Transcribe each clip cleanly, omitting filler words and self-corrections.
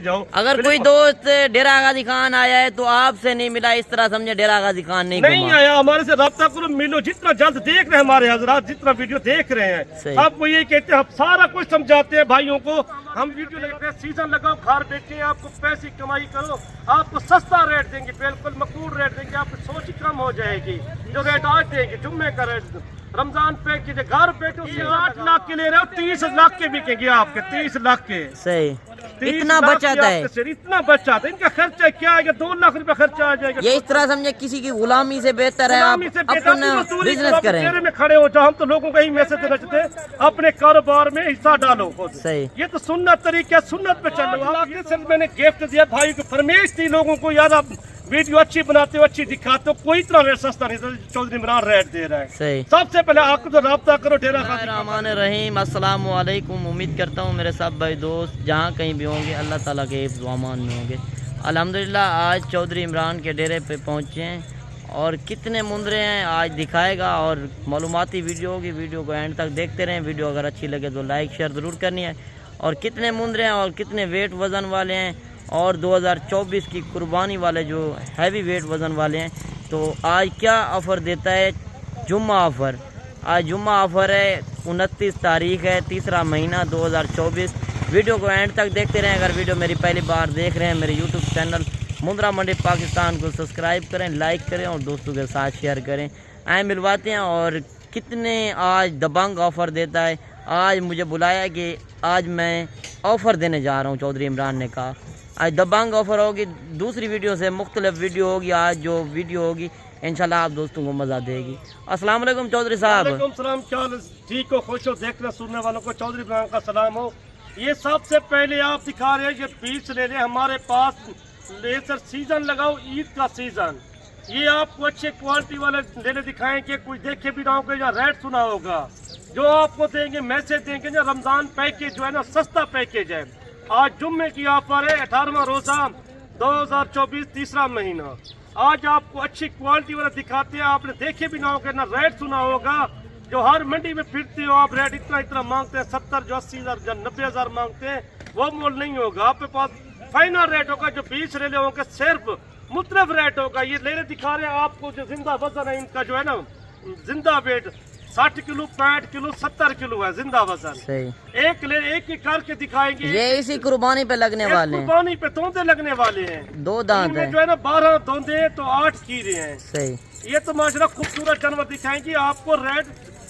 जाओ। अगर कोई दोस्त डेरा गाजी खान आया है तो आपसे नहीं मिला, इस तरह समझे डेरा गाजी खान नहीं आया, हमारे से रब्ता करो, मिलो। जितना जल्द देख रहे हैं हमारे हजरात, जितना वीडियो देख रहे हैं, आपको ये कहते हैं, हम सारा कुछ समझाते हैं भाइयों को। हम वीडियो लगाते हैं, सीजन लगाओ, घर बैठे आपको पैसे कमाई करो, आपको सस्ता रेट देंगे, बिल्कुल मकबूल रेट देंगे, आपकी सोच कम हो जाएगी। जो रेट आज देंगे, जुम्मे का रेट, रमजान पे की घर बैठे 8 लाख के ले रहे हो, 30 लाख के बिकेंगे आपके, 30 लाख के। सही, इतना बचाता है, इतना बचाता है। इनका खर्चा क्या आएगा? 2 लाख रुपए खर्चा आ जाएगा। ये इस तरह समझे किसी की गुलामी से बेहतर है आप अपना बिजनेस करें। में खड़े हो जाओ, हम तो लोगों को यही मैसेज देना चाहते हैं, अपने कारोबार में हिस्सा डालो। सही, ये तो सुन्नत तरीका, सुन्नत पे चलो। मैंने गिफ्ट दिया भाई को, फरमाइश थी लोगों को, यार आप वीडियो अच्छी बनाते हो, अच्छी दिखाते हो, कोई इतना रेट सस्ता नहीं। चौधरी इमरान रेट दे रहा है। सही, सबसे पहले आपको तो राब्ता करो डेरा गाजी। रहमान रहीम, अस्सलाम वालेकुम। उम्मीद करता हूँ मेरे सब भाई दोस्त जहाँ कहीं भी होंगे अल्लाह ताला के हिफ्ज़ व अमान में होंगे। अल्हम्दुलिल्लाह आज चौधरी इमरान के डेरे पे पहुँचे हैं और कितने मुंदरे हैं आज दिखाएगा और मालूमाती वीडियो होगी। वीडियो को एंड तक देखते रहें। वीडियो अगर अच्छी लगे तो लाइक शेयर ज़रूर करनी है। और कितने मुंदरे हैं और कितने वेट वज़न वाले हैं और 2024 की कुर्बानी वाले जो हैवी वेट वज़न वाले हैं, तो आज क्या ऑफ़र देता है? जुम्मा ऑफ़र। आज जुम्मा ऑफ़र है, 29 तारीख़ है, 3रा महीना 2024। वीडियो को एंड तक देखते रहें। अगर वीडियो मेरी पहली बार देख रहे हैं, मेरे यूट्यूब चैनल मुंद्रा मंडी पाकिस्तान को सब्सक्राइब करें, लाइक करें और दोस्तों के साथ शेयर करें। आए मिलवाते हैं और कितने आज दबंग ऑफ़र देता है। आज मुझे बुलाया कि आज मैं ऑफ़र देने जा रहा हूँ, चौधरी इमरान ने कहा। आज दबंग ऑफ़र होगी, दूसरी वीडियो से मुख्तलिफ वीडियो होगी। आज जो वीडियो होगी इंशाल्लाह आप दोस्तों को मज़ा देगी। अस्सलाम वालेकुम चौधरी साहब। वालेकुम सलाम, क्या ठीक हो, खुश हो? देखने सुनने वालों को चौधरी इमरान का सलाम हो। ये सबसे पहले आप दिखा रहे हैं, ये बीज ले रहे हमारे पास, लेसर सीजन लगाओ, ईद का सीजन। ये आपको अच्छे क्वालिटी वाले लेने दिखाएंगे, कोई देखे भी ना होगा या रेट सुना होगा। जो आपको देंगे, मैसेज देंगे ना, रमजान पैकेज जो है ना, सस्ता पैकेज है। आज जुम्मे की ऑफर है, 18वां रोजा 2024, 3रा महीना। आज आपको अच्छी क्वालिटी वाला दिखाते हैं, आपने देखे भी ना होगा ना रेट सुना होगा। जो हर मंडी में फिरते हो आप, रेट इतना इतना मांगते हैं, 70 जो 80 हज़ार 90 हज़ार मांगते हैं, वो मोल नहीं होगा। आपके पास फाइनल रेट होगा, जो 20 ले होंगे, सिर्फ मुख्तलिफ रेट होगा। ये लेने दिखा रहे हैं आपको, जो जिंदा वजन है इनका जो है ना, जिंदा वेट 60 किलो, 65 किलो, 70 किलो है जिंदा वजन। सही, एक एक करके दिखाएंगे। ये इसी कुर्बानी पे लगने वाले हैं, कुर्बानी पे तोंदे लगने वाले हैं। 2 दांत हैं जो है ना, 12 तोंदे तो 8 कीड़े हैं। सही, ये तो माशाल्लाह खूबसूरत जानवर दिखाएंगे, आपको रेट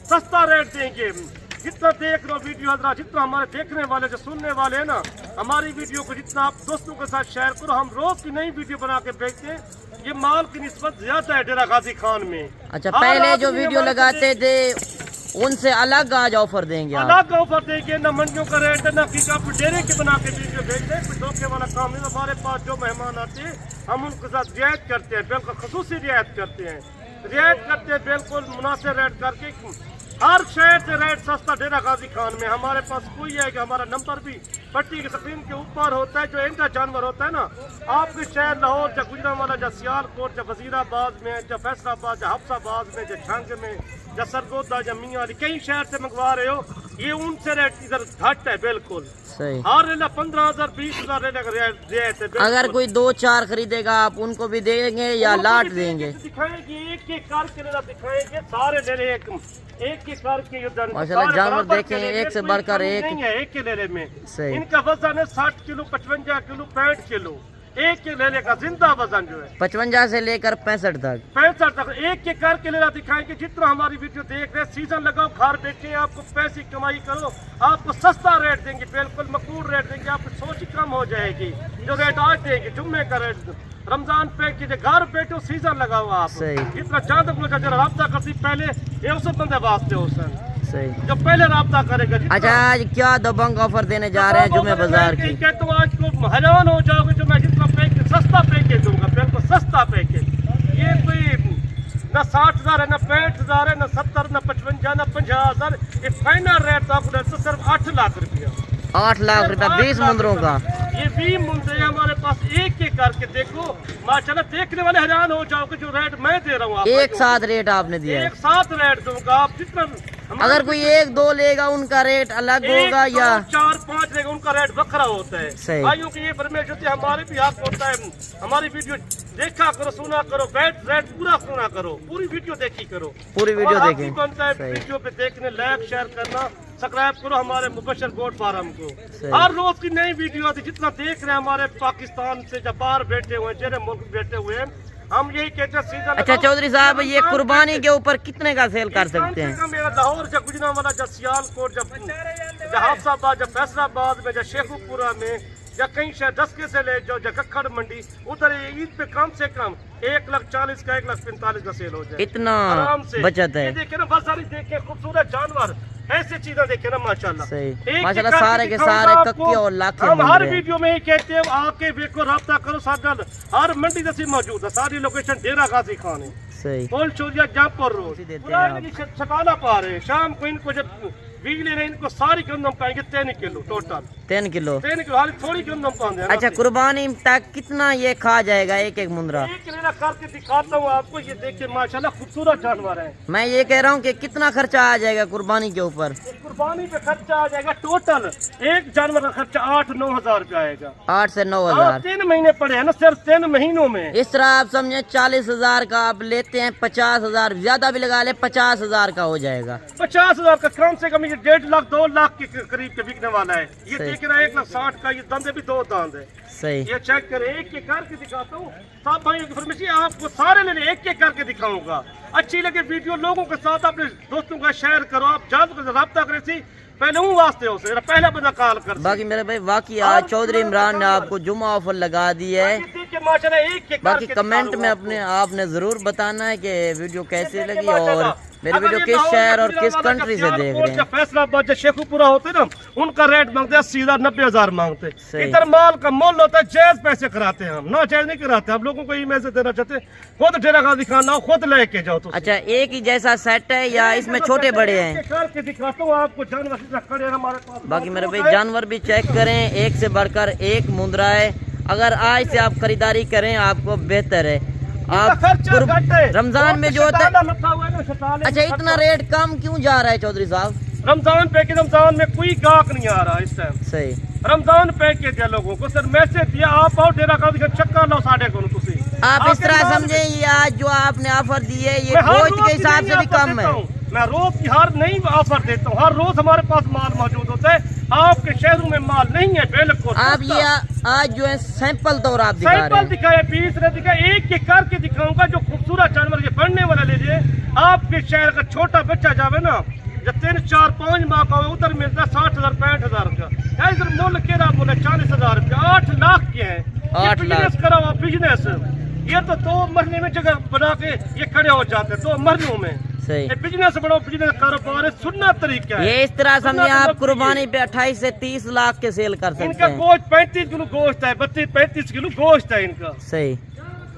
सस्ता रेट देंगे। जितना देख रहे हो वीडियो हजरा, जितना हमारे देखने वाले जो सुनने वाले हैं ना, हमारी वीडियो को जितना आप दोस्तों के साथ शेयर करो। हम रोज की नई वीडियो बना के भेजते हैं। ये माल की निस्बत ज्यादा है डेरा गाजी खान में। अच्छा, पहले जो वीडियो लगाते थे उनसे अलग आज ऑफर देंगे, अलग ऑफर देंगे। ना मंडियों का रेट है, ना किसी आप डेरे के बना के वीडियो भेजते हैं। कोई धोखे वाला काम नहीं। हमारे पास जो मेहमान आते हैं, हम उनके साथ रियायत करते हैं, बिल्कुल खसूसी रियायत करते हैं, बिल्कुल मुनासिब रेट करके। हर शहर से रेट सस्ता डेरा गाजी खान में। हमारे पास कोई है कि हमारा नंबर भी पट्टी की स्क्रीन के ऊपर होता है। जो इनका जानवर होता है ना, आपके शहर लाहौर, या गुजरांवाला, या सियालकोट, या वजीराबाद में, या फैसलाबाद, या हफ्साबाद में, या झंग में, या सरगोदा, या मियाँ, कई शहर से मंगवा रहे हो, ये उनसे रेट इधर घट है बिल्कुल। सही, हर रेला 15,000 20,000 रेट है। अगर कोई 2-4 खरीदेगा आप उनको भी देंगे या लाट देंगे? दिखाएंगे, एक एक करके दिखाएंगे, सारे ले एक करके। माशाल्लाह जानवर देखें, एक से बढ़कर एक नहीं है, एक के लेने में। सही, इनका वजन है 60 किलो, 55 किलो, 65 किलो। एक के लेने का जिंदा वजन जो है 55 से लेकर 65 तक। 65 तक एक के करके लेना दिखाएंगे। जितना हमारी वीडियो देख रहे हैं, सीजन लगाओ, घर बैठे, आपको पैसे कमाई करो, आपको सस्ता रेट देंगे, बिल्कुल मकबूल रेट देंगे, आपकी सोच कम हो जाएगी। जो रेट आज देंगे, जुम्मे का रेट, रमजान पे की घर बैठो, सीजन लगाओ आप। जितना ज्यादा राब्ता करती पहले ये उस बंदे वास्ते हो सर। सही, जो पहले राब्ता करेगा। अच्छा, आज क्या दबंग ऑफर देने जा रहे हैं जुम्मे बाजार की? तो आज को हैरान हो जाओगे, जो मैं जितना पैकेज, सस्ता पैकेज दूंगा, बिल्कुल सस्ता पैकेज। ये कोई ना 60,000 है, ना 65,000 है, ना 70, ना 55, ना 50,000। ये फाइनल रेट आपको तो सिर्फ 8 लाख रुपया। 8 लाख रुपया 20 मुंदरों का। ये 20 मुंदरे हमारे पास, एक एक करके देखो माशाल्लाह, देखने वाले हैरान हो जाओगे। जो रेट मैं दे रहा हूँ, एक साथ रेट आपने दिया, एक साथ रेट दूंगा। आप जितना अगर कोई एक दो लेगा उनका रेट अलग होगा या 4-5 लेगा उनका रेट बखरा होता है। सही। भाइयों की ये फरमाइश होती है, हमारे भी हक होता है, हमारी वीडियो देखा करो, सुना करो, रेट पूरा सुना करो, पूरी वीडियो देखी करो, पूरी वीडियो और हक देखें। भी बनता है सही। वीडियो पे देखने, लाइक शेयर करना, सब्सक्राइब करो हमारे मुबशर गोट फार्म को। सही। हर रोज की नई वीडियो आती, जितना देख रहे हैं हमारे पाकिस्तान से जब बाहर बैठे हुए हैं, जेरे मुल्क बैठे हुए हैं, हम यही कहते हैं सीजन अच्छा चौधरी साहब, ये कुर्बानी के ऊपर कितने का सेल कर सकते हैं? लाहौर जब गुजरांवाला, जब सियालकोट, जब हाफसाबाद, जब फैसलाबाद में, जब शेखुपुरा में, या कहीं शहर दसके से ले जाओ, कक्खड़ मंडी, उधर ईद पे कम से कम 1,40,000 का 1,45,000 का सेल हो जाए। इतना आराम से बचत है। ये देखे ना, बाजारी देखे, खूबसूरत जानवर, ऐसे चीजें देखे ना, माशाल्लाह। सही। एक माशाल्लाह एक सारे के करके सारे दिखाऊंगा कक्के और लाखे हम हर मंदिर हैं। वीडियो में ही कहते हैं, आके देखो, रब्ता करो, साथ हर मंडी दसी मौजूद है, सारी लोकेशन डेरा गाजी खान है, सही। पोल चोरिया जमपुर रोड, देते हैं पुरानी की छकाला पा रहे हैं। शाम को इनको जब बिजली नहीं, इनको सारी गंदम पाएंगे 3 किलो टोटल, 3 किलो। 3 किलो, हाली थोड़ी गंदम पाएंगे। अच्छा कुर्बानी तक कितना ये खा जाएगा एक एक मुंद्रा? एक लेना करके दिखाता हूँ आपको, ये देखिए माशाल्लाह खूबसूरत जानवर है। मैं ये कह रहा हूँ कि कितना खर्चा आ जाएगा कुर्बानी के ऊपर? कुर्बानी पे खर्चा आ जाएगा टोटल, एक जानवर का खर्चा 8-9 हजार रुपया आएगा। 8 से 9 हाँ, हजार। 3 महीने पड़े हैं ना, सिर्फ 3 महीनों में। इस तरह आप समझे 40,000 का आप लेते हैं, 50,000 ज्यादा भी लगा ले 50,000 का हो जाएगा। 50,000 का कम से कम ये 1.5 लाख 2 लाख के करीब के बिकने वाला है। ये सही। देख रहा है 1,60,000 का, ये दंदे भी 2 दांत है। सही। ये चेक करें, एक एक करके दिखाता हूँ सब भाइयों की फरमाइश, आपको सारे लेने एक एक करके दिखाऊंगा। अच्छी लगे वीडियो, लोगों के साथ अपने दोस्तों का शेयर करो, आप ज्यादा रब्ता करें सी पहले हूँ वास्ते हो से पहले बंदा कॉल कर। बाकी मेरे भाई वाकई आज चौधरी इमरान ने आपको जुम्मा ऑफर लगा दी है। बाकी कमेंट में अपने आपने जरूर बताना है कि वीडियो कैसी लगी और मेरी वीडियो किस शहर और किस कंट्री से देख रहे हैं। फैसलाबाद शेखुपुरा होते ना, उनका रेट मांगते हैं 80,000 90,000 मांगते। सही। इधर माल का मोल होता है, जायज पैसे कराते हैं हम, ना जायज नहीं कराते। हम लोगों को ये मैसेज देना चाहते हैं, खुद डेरा गाजी खान आओ, खुद लेके जाओ। तो अच्छा एक ही जैसा सेट है या इसमें छोटे बड़े हैं? करके दिखाता हूँ आपको, जानवर खड़े हमारे पास। बाकी मेरे भाई जानवर भी चेक करें, एक से बढ़कर एक मुंद्रा है। अगर आज से आप खरीदारी करें आपको बेहतर है। आप रमजान में जो होता है, अच्छा इतना रेट कम क्यों जा रहा है चौधरी साहब? रमजान पैकेज, रमजान में कोई गाहक नहीं आ रहा इस टाइम। सही। रमजान पैकेज है, लोगों को सर मैसेज दिया, आप आओ डेरा गाजी का चक्कर लो 5.5 आप इस तरह समझे ये आज जो आपने ऑफर दी है ये गोश्त के हिसाब से भी कम है। मैं रोज की हर नई ऑफर देता हूँ, हर रोज हमारे पास माल मौजूद होता है। आपके शहरों में माल नहीं है बिल्कुल। आप ये आज जो है सैंपल तौर आप दिखा रहे सैंपल हैं। दिखाए, 20 ने दिखाए, एक एक करके दिखाऊंगा जो खूबसूरत जानवर के बढ़ने वाला लीजिए। आपके शहर का छोटा बच्चा जावे ना, जब 3, 4, 5 माह का हो, उधर मिलता है 60,000 65,000 का। इधर मुल्क के रहा बोले 40,000 रुपया, 8 लाख के हैं। 8 लाख बिजनेस करो आप, बिजनेस ये तो 2 महीने में जगह बना के ये खड़े हो जाते हैं 2 महीनों में। सही। बिजनेस बड़ो, बिजनेस कारोबार है, सुनना तरीका है। ये इस तरह समझे आप कुर्बानी पे 28 से 30 लाख के सेल कर सकते इनका हैं। गोश्त 35 किलो गोश्त है, 32-35 किलो गोश्त है इनका। सही।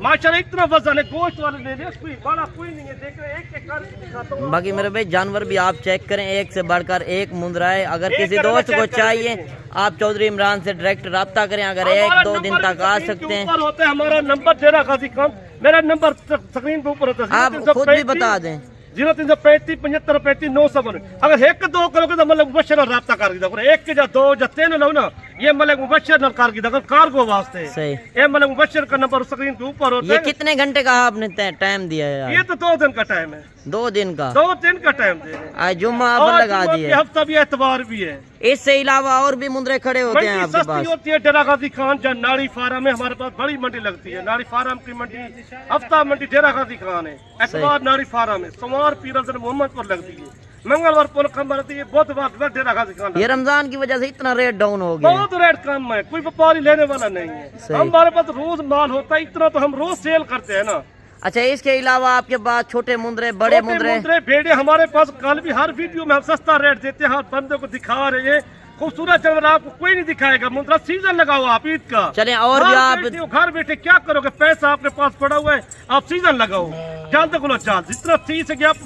माशाल्लाह इतना वजन है, गोश्त वाले ले ले, कोई बड़ा कोई नहीं है। देख रहे एक एक करके दिखाता हूं। बाकी मेरे भाई जानवर भी आप चेक करें, एक से बढ़कर एक मुंद्रा है। अगर किसी दोस्त को चाहिए आप चौधरी इमरान से डायरेक्ट राब्ता करें। अगर 1-2 दिन तक आ सकते हैं। ऊपर होता है हमारा नंबर, डेरा गाजी खान, मेरा नंबर स्क्रीन पे ऊपर होता है। आप खुद भी बता दें। 0335 75 35 900। अगर 1-2 करोगे तो मतलब मुबशर राब्ता कर दी, 1 या 2 या 3 लो ना, ये मतलब मुबशर न कर दी, अगर कार्गो वास्ते। सही। ये मतलब मुबशर का नंबर स्क्रीन के ऊपर होता ये है। कितने घंटे का आपने टाइम दिया है? ये तो 2 दिन का टाइम है। 2 दिन का? 2 दिन का टाइम दे। आज जुम्मा ऑफर लगा दिए। हफ्ता भी एतवार भी है। इससे अलावा और भी मुंद्रे खड़े होते हैं आपके पास? होती है डेरा गाजी खान, जहाँ नाड़ी फार्म है, हमारे पास बड़ी मंडी लगती है। नाड़ी फार्म की मंडी, हफ्ता मंडी डेरा गाजी खान है, एतवार नाड़ी फार्म है, सोमवार पीर मोहम्मदपुर लगती है, मंगलवार पोल खंबा रहती है, बुधवार डेरा गाजी खान। ये रमजान की वजह से इतना रेट डाउन हो गया? बहुत रेट कम है, कोई व्यापारी लेने वाला नहीं है। हमारे पास रोज माल होता है, इतना तो हम रोज सेल करते हैं ना। अच्छा इसके अलावा आपके पास छोटे मुंद्रे, बड़े मुंद्रे, भेड़े हमारे पास कल भी हर वीडियो में हम सस्ता रेट देते हैं, हर बंदे को दिखा रहे हैं। खूबसूरत जानवर आपको कोई नहीं दिखाएगा। मुंद्रा सीजन लगाओ आप ईद का। चले और भी आप घर बैठे क्या करोगे, पैसा आपके पास पड़ा हुआ है, आप सीजन लगाओ, जल्द को चाल जितना सीज आप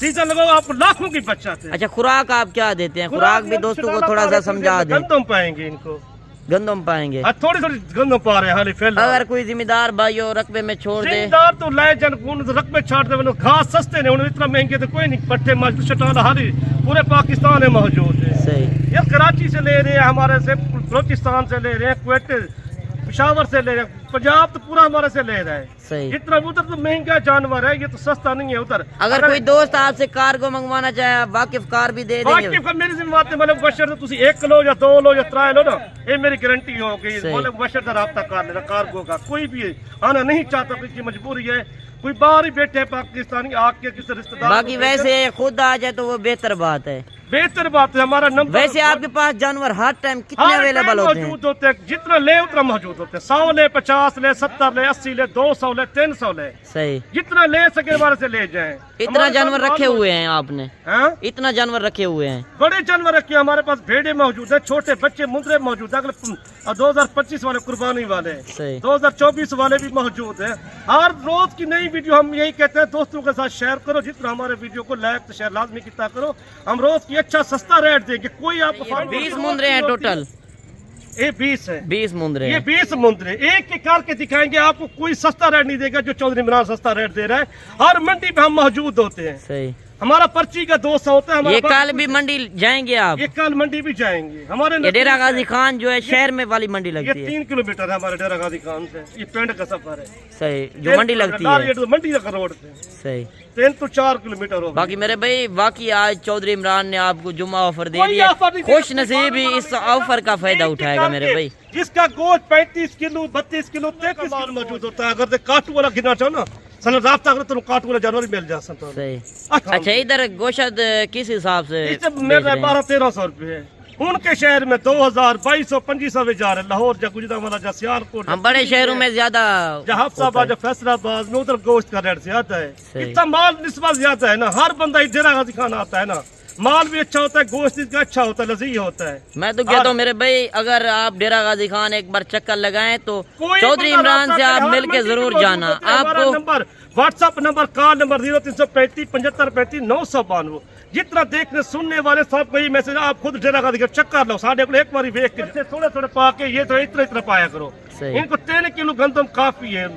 सीजन लगाओ, आपको लाखों की बचत है। अच्छा खुराक आप क्या देते हैं? खुराक भी दोस्तों को थोड़ा सा समझा दें। गंदम पाएंगे इनको, गंदम पाएंगे। थोड़ी थोड़ी गंदम पा रहे हैं हाली फिलहाल। अगर कोई जिम्मेदार भाई हो रकबे में छोड़ दे, जिम्मेदार तो ले जन रकबे छाड़ दे, घास सस्ते ने उन्हें इतना महंगे तो कोई नहीं, पट्टे मजबूत शटान हाली पूरे पाकिस्तान में मौजूद है। सही। ये कराची से ले रहे हैं, हमारे से बलोचिस्तान से ले रहे हैं, कुवैत पिशावर से ले रहे हैं, पंजाब तो पूरा हमारे से ले रहा है। सही। इतना उधर तो महंगा जानवर है, ये तो सस्ता नहीं है उधर। अगर कोई दोस्त आपसे कार्गो मंगवाना चाहे, वाकिफ कार भी दे देंगे। वाकिफ का मेरी जिम्मेदारी मतलब बशर तुसी 1 किलो या 2 लो या 3 लो ना, ये मेरी गारंटी हो गई। मतलब बशर का राब्ता कर लेना कार्गो का। कोई भी आना नहीं चाहता, किसी मजबूरी है, कोई बाहर ही बैठे पाकिस्तानी आके किसी रिश्तेदार। बाकी वैसे खुद आ जाए तो वो बेहतर बात है। बेहतर बात है। हमारा नंबर वैसे आपके पास जानवर हर टाइम कितने अवेलेबल होते हैं? मौजूद होते हैं, जितना ले उतना मौजूद होते हैं। 100 ले, 50 ले, 70 ले, 80 ले, 200 ले, 300 ले। सही। जितना ले सके हमारे से ले जाएं। इतना जानवर रखे हुए हैं आपने? हाँ? इतना जानवर रखे हुए हैं? बड़े जानवर रखे हमारे पास, भेड़े मौजूद है, छोटे बच्चे मुंदरे मौजूद है। अगले 2025 वाले कुर्बानी वाले, 2024 वाले भी मौजूद है। हर रोज की नई वीडियो हम यही कहते हैं, दोस्तों के साथ शेयर करो, जितना हमारे वीडियो को लाइक तो शेयर लाजमी कितना करो। हम रोज की अच्छा सस्ता रेट देंगे, कोई आपको 20 मुंदरे हैं टोटल? ये 20 है। 20 मुंदरे। ये 20 मुंदरे एक एक करके दिखाएंगे आपको, कोई सस्ता रेट नहीं देगा जो चौधरी इमरान सस्ता रेट दे रहा है। हर मंडी पे हम मौजूद होते हैं। सही। हमारा पर्ची का 200 होता है। ये कल भी मंडी जाएंगे आप? ये कल मंडी भी जाएंगे। हमारे ये डेरा गाजी खान जो है शहर में वाली मंडी लगती है। 3 किलोमीटर है हमारे डेरा गाजी खान से, ये पिंड का सफर है। सही। जो मंडी लगती है मंडी का रोड से। सही। 3 तो 4 किलोमीटर हो। बाकी मेरे भाई वाकई आज चौधरी इमरान ने आपको जुम्मा ऑफर दे दिया, खुश नसीब ही इस ऑफर का फायदा उठाएगा मेरे भाई। जिसका गोश्त 35 किलो, 32 किलो, 33 किलो मौजूद होता है। अगर काटू वाला गिना चाहो ना, सन रास्ता करो तो काटू वाला जानवर मिल जा सकता है। सही। अच्छा, इधर गोश्त किस हिसाब से? मेरे 1200-1300 रुपए है। उनके शहर में 2000, 2200, 2500 में जा रहे। लाहौर जा, गुजरांवाला जा, सियालकोट। हम बड़े शहरों में ज्यादा, हफ्साबाद, फैसलाबाद में उधर गोश्त का रेट ज्यादा है। इतना माल निस्बत ज्यादा है ना, हर बंदा डेरा गाजी खाना आता है ना, माल भी अच्छा होता है, गोश्त इसका अच्छा होता है, लजीज होता है। मैं तो कहता हूँ मेरे भाई, अगर आप डेरा गाजी खान एक बार चक्कर लगाएं तो चौधरी इमरान से आप मिल के जरूर जाना। आपको number WhatsApp number, call number 0335 75 35 992। जितना देखने सुनने वाले सब को ये मैसेज, आप खुद डेरा गाजी का चक्कर लो, साढ़े को एक बार देख के थोड़े थोड़े पा के ये तो इतना पाया करो। इनको 3 किलो गंदम काफी है।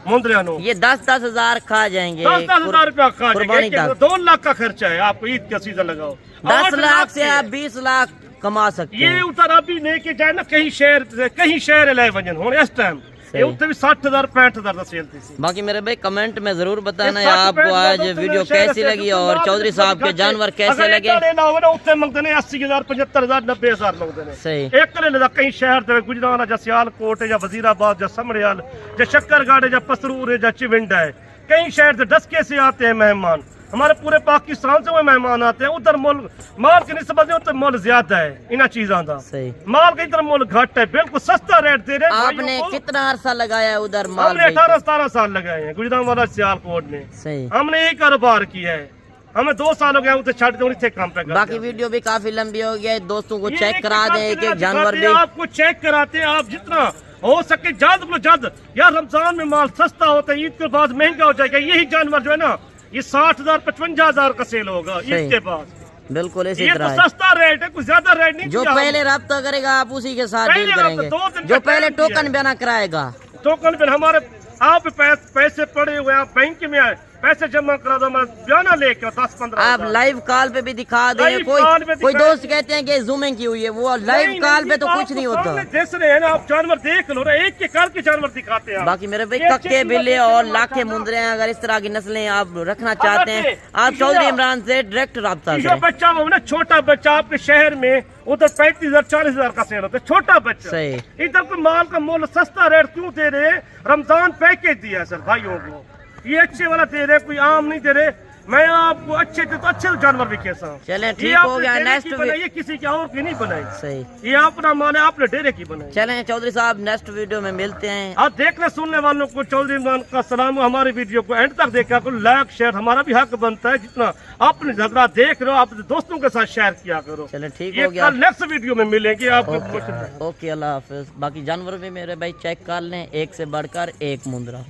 मुंदरियानो ये 10-10 हजार खा जाएंगे, 10-10 हजार रुपया खा जाएंगे। 2 लाख का खर्चा है। आपको ईद का सीजन लगाओ, 10 लाख से आप 20 लाख कमा सकते हैं। ये उधर अभी लेके जाए ना, कहीं शहर ले वजन हो इस टाइम, ये उधर भी 60,000 65,000 का सेल थी। बाकी मेरे भाई कमेंट में जरूर बताना है आपको आज वीडियो कैसी लगी और चौधरी साहब के जानवर कैसे लगे। 80,000 75,000 90,000 मंगते हैं। सही। एक ले कहीं शहर दे, गुजरांवाला जा, सियालकोट या वजीराबाद या समड़ियाल या शक्करगढ़ या पसरूर या चिविंडा है। कई शहर से डस्के से आते हैं मेहमान, हमारे पूरे पाकिस्तान से वो मेहमान आते हैं। उधर माल के निस्बत उधर मोल ज्यादा है इन चीजों का। सही। माल का इधर मोल घट है, बिल्कुल सस्ता रेट दे रहे हैं। आपने कितना अरसा लगाया है उधर माल? हमने 18-17 साल लगाए हैं गुजरांवाला सियालकोट में। सही। हमने यही कारोबार किया है। हमें 2 साल हो गए उसे छाट दे काम पे। बाकी वीडियो भी काफी लंबी हो गई है, दोस्तों को चेक करा दें एक एक जानवर भी। आपको चेक कराते हैं, आप जितना हो सके जल्द को जल्द। यार रमजान में माल सस्ता होता है, ईद के बाद महंगा हो जाएगा। यही जानवर जो है ना, ये 60,000 55,000 का सेल होगा ईद के बाद। बिल्कुल इसी ये तरह तो सस्ता रेट है, कुछ ज्यादा रेट नहीं। जो पहले रब्ता करेगा आप उसी के साथ डील करेंगे, जो पहले टोकन बयाना कराएगा। टोकन पे हमारे आप पैसे पड़े हुए, आप बैंक में आए, पैसे जमा करा दो, हमारा बयाना लेकर 10-15। आप लाइव कॉल पे भी दिखा दें। कोई दोस्त कहते हैं कि जूमिंग की हुई है, वो लाइव कॉल पे तो कुछ नहीं होता। देख रहे हैं ना आप, जानवर देख लो, एक के करके जानवर दिखाते हैं। बाकी मेरे भाई कक्के बिल्ले और लाखे मुंदरे हैं, अगर इस तरह की नस्लें आप रखना चाहते हैं, आप चौधरी इमरान से डायरेक्ट राब्ता करें। बच्चा वो ना, छोटा बच्चा आपके शहर में उधर 35,000 40,000 का सेल होता है, छोटा बच्चा। सही। इधर को माल का मोल सस्ता रेट क्यों दे रहे हैं? रमजान पैकेज दिया है सर भाइयों को, ये अच्छे वाला दे रहे, कोई आम नहीं दे रहे। मैं आपको अच्छे थे तो अच्छे जानवर भी कैसा हूँ। चलें ठीक हो गया। नेक्स्ट ये किसी की और की नहीं बनाई। सही। ये अपना माल है, आपने डेरे की बनाई। चलें चौधरी साहब नेक्स्ट वीडियो में मिलते हैं। आप देखने सुनने वालों को चौधरी इमरान का सलाम। हमारी वीडियो को एंड तक देखा करो, लाइक शेयर हमारा भी हक बनता है। जितना अपने झगड़ा देख रहे हो, आप दोस्तों के साथ शेयर किया करो। चलें ठीक हो गया। नेक्स्ट वीडियो में मिलेंगे आपको। ओके, अल्लाह हाफिज। बाकी जानवर भी मेरे भाई चेक कर लें, एक से बढ़कर एक मुंदरा।